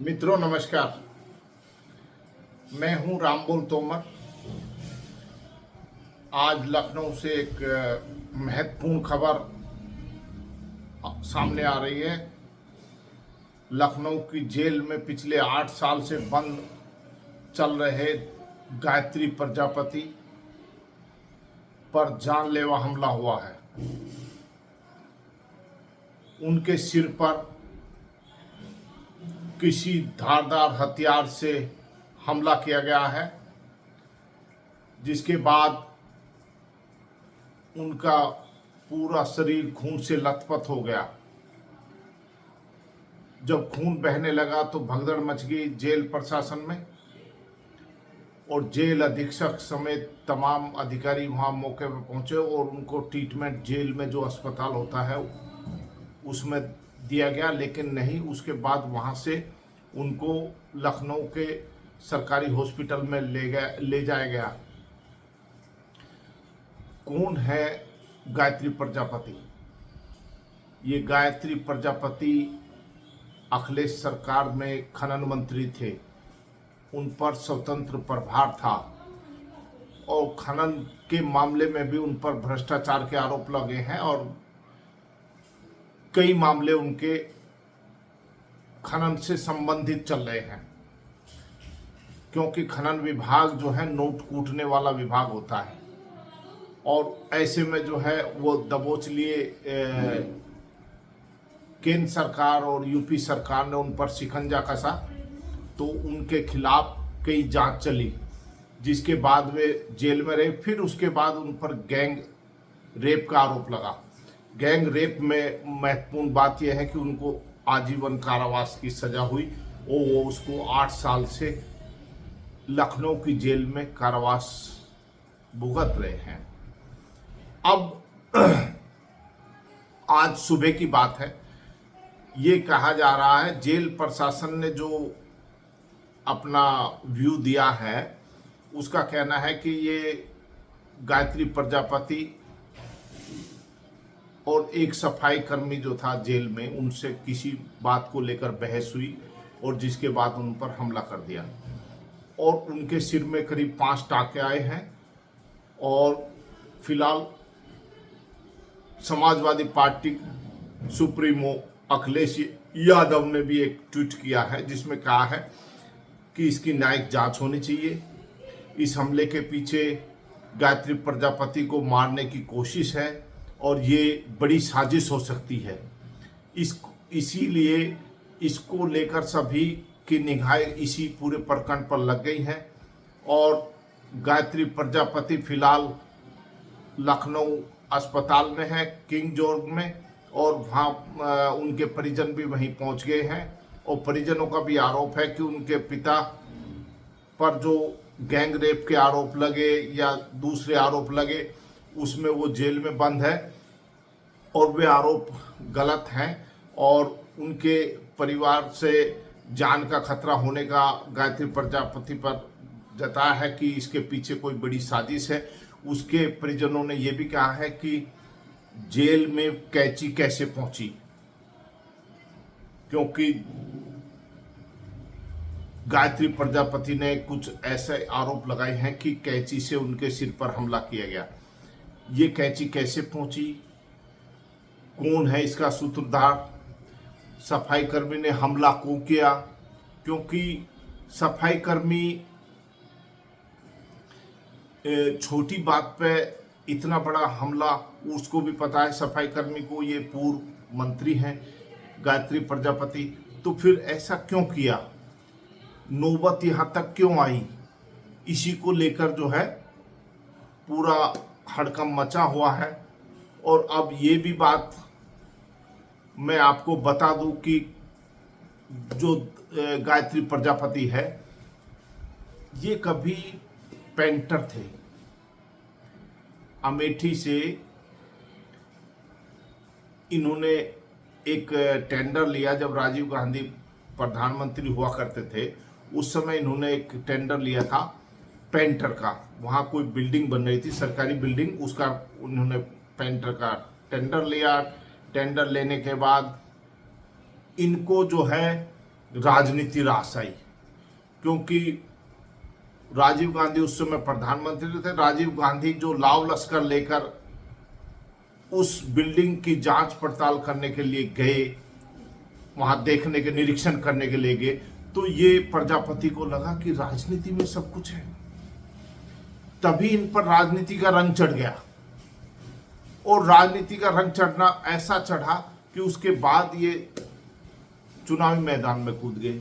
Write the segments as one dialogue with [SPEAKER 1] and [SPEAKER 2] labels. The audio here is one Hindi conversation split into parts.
[SPEAKER 1] मित्रों नमस्कार। मैं हूं रामबोल तोमर। आज लखनऊ से एक महत्वपूर्ण खबर सामने आ रही है। लखनऊ की जेल में पिछले 8 साल से बंद चल रहे गायत्री प्रजापति पर जानलेवा हमला हुआ है। उनके सिर पर किसी धारदार हथियार से हमला किया गया है, जिसके बाद उनका पूरा शरीर खून से लथपथ हो गया। जब खून बहने लगा तो भगदड़ मच गई जेल प्रशासन में, और जेल अधीक्षक समेत तमाम अधिकारी वहां मौके पर पहुंचे और उनको ट्रीटमेंट जेल में जो अस्पताल होता है उसमें दिया गया। लेकिन नहीं, उसके बाद वहां से उनको लखनऊ के सरकारी हॉस्पिटल में ले जाया गया। कौन है गायत्री प्रजापति? ये गायत्री प्रजापति अखिलेश सरकार में खनन मंत्री थे। उन पर स्वतंत्र प्रभार था और खनन के मामले में भी उन पर भ्रष्टाचार के आरोप लगे हैं और कई मामले उनके खनन से संबंधित चल रहे हैं, क्योंकि खनन विभाग जो है नोट कूटने वाला विभाग होता है। और ऐसे में जो है वो दबोच लिए केंद्र सरकार और यूपी सरकार ने उन पर शिकंजा कसा, तो उनके खिलाफ कई जांच चली, जिसके बाद वे जेल में रहे। फिर उसके बाद उन पर गैंग रेप का आरोप लगा। गैंग रेप में महत्वपूर्ण बात यह है कि उनको आजीवन कारावास की सजा हुई और वो उसको 8 साल से लखनऊ की जेल में कारावास भुगत रहे हैं। अब आज सुबह की बात है, ये कहा जा रहा है जेल प्रशासन ने जो अपना व्यू दिया है उसका कहना है कि ये गायत्री प्रजापति और एक सफाई कर्मी जो था जेल में, उनसे किसी बात को लेकर बहस हुई और जिसके बाद उन पर हमला कर दिया और उनके सिर में करीब 5 टाँके आए हैं। और फिलहाल समाजवादी पार्टी सुप्रीमो अखिलेश यादव ने भी एक ट्वीट किया है, जिसमें कहा है कि इसकी न्यायिक जांच होनी चाहिए। इस हमले के पीछे गायत्री प्रजापति को मारने की कोशिश है और ये बड़ी साजिश हो सकती है। इसीलिए इसको लेकर सभी की निगाहें इसी पूरे प्रकरण पर लग गई हैं और गायत्री प्रजापति फिलहाल लखनऊ अस्पताल में है, किंग जॉर्ज में, और वहाँ उनके परिजन भी वहीं पहुँच गए हैं। और परिजनों का भी आरोप है कि उनके पिता पर जो गैंग रेप के आरोप लगे या दूसरे आरोप लगे, उसमें वो जेल में बंद है और वे आरोप गलत हैं और उनके परिवार से जान का खतरा होने का गायत्री प्रजापति पर जताया है कि इसके पीछे कोई बड़ी साजिश है। उसके परिजनों ने यह भी कहा है कि जेल में कैंची कैसे पहुंची, क्योंकि गायत्री प्रजापति ने कुछ ऐसे आरोप लगाए हैं कि कैंची से उनके सिर पर हमला किया गया। ये कैंची कैसे पहुंची, कौन है इसका सूत्रधार, सफाई कर्मी ने हमला क्यों किया? क्योंकि सफाई कर्मी छोटी बात पे इतना बड़ा हमला, उसको भी पता है सफाई कर्मी को, ये पूर्व मंत्री हैं गायत्री प्रजापति, तो फिर ऐसा क्यों किया, नौबत यहाँ तक क्यों आई? इसी को लेकर जो है पूरा हड़कंप मचा हुआ है। और अब ये भी बात मैं आपको बता दूं कि जो गायत्री प्रजापति है ये कभी पेंटर थे। अमेठी से इन्होंने एक टेंडर लिया, जब राजीव गांधी प्रधानमंत्री हुआ करते थे उस समय इन्होंने एक टेंडर लिया था पेंटर का। वहाँ कोई बिल्डिंग बन रही थी, सरकारी बिल्डिंग, उसका उन्होंने पेंटर का टेंडर लिया। टेंडर लेने के बाद इनको जो है राजनीति रास आई, क्योंकि राजीव गांधी उस समय प्रधानमंत्री थे। राजीव गांधी जो लाव लश्कर लेकर उस बिल्डिंग की जांच पड़ताल करने के लिए गए, वहां देखने के निरीक्षण करने के लिए गए, तो ये प्रजापति को लगा कि राजनीति में सब कुछ है। तभी इन पर राजनीति का रंग चढ़ गया, और राजनीति का रंग चढ़ना ऐसा चढ़ा कि उसके बाद ये चुनावी मैदान में कूद गए।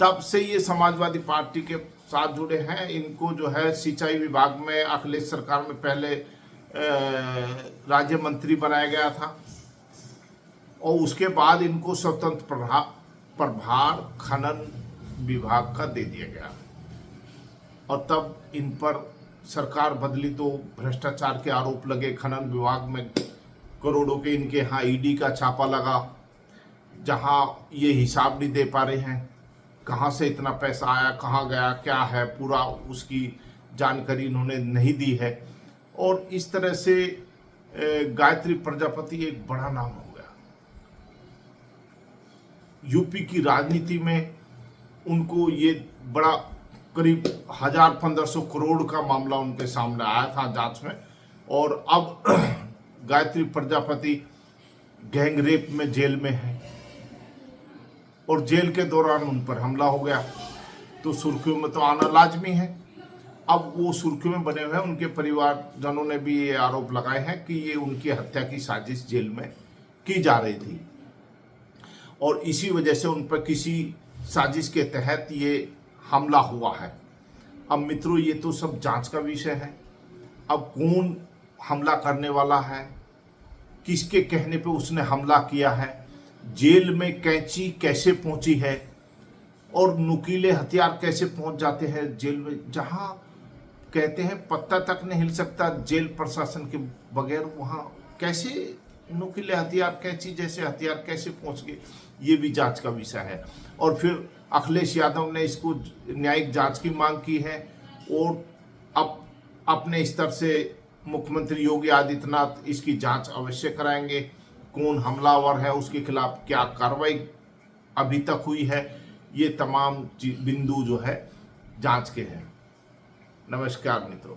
[SPEAKER 1] तब से ये समाजवादी पार्टी के साथ जुड़े हैं। इनको जो है सिंचाई विभाग में अखिलेश सरकार में पहले राज्य मंत्री बनाया गया था, और उसके बाद इनको स्वतंत्र प्रभार खनन विभाग का दे दिया गया, और तब इन पर सरकार बदली तो भ्रष्टाचार के आरोप लगे। खनन विभाग में करोड़ों के इनके यहाँ ईडी का छापा लगा, जहाँ ये हिसाब नहीं दे पा रहे हैं, कहाँ से इतना पैसा आया, कहाँ गया, क्या है, पूरा उसकी जानकारी इन्होंने नहीं दी है। और इस तरह से गायत्री प्रजापति एक बड़ा नाम हो गया यूपी की राजनीति में। उनको ये बड़ा करीब 1000-1500 करोड़ का मामला उनके सामने आया था जांच में, और अब गायत्री प्रजापति गैंगरेप में जेल में है, और जेल के दौरान उन पर हमला हो गया, तो सुर्खियों में तो आना लाजमी है। अब वो सुर्खियों में बने हुए हैं। उनके परिवारजनों ने भी ये आरोप लगाए हैं कि ये उनकी हत्या की साजिश जेल में की जा रही थी, और इसी वजह से उन पर किसी साजिश के तहत ये हमला हुआ है। अब मित्रों, ये तो सब जांच का विषय है। अब कौन हमला करने वाला है, किसके कहने पे उसने हमला किया है, जेल में कैंची कैसे पहुंची है, और नुकीले हथियार कैसे पहुंच जाते हैं जेल में, जहां कहते हैं पत्ता तक नहीं हिल सकता जेल प्रशासन के बगैर, वहां कैसे नुकीले हथियार, कैंची जैसे हथियार कैसे पहुंच गए, ये भी जांच का विषय है। और फिर अखिलेश यादव ने इसको न्यायिक जांच की मांग की है, और अब अपने स्तर से मुख्यमंत्री योगी आदित्यनाथ इसकी जांच अवश्य कराएंगे। कौन हमलावर है, उसके खिलाफ क्या कार्रवाई अभी तक हुई है, ये तमाम बिंदु जो है जांच के हैं। नमस्कार मित्रों।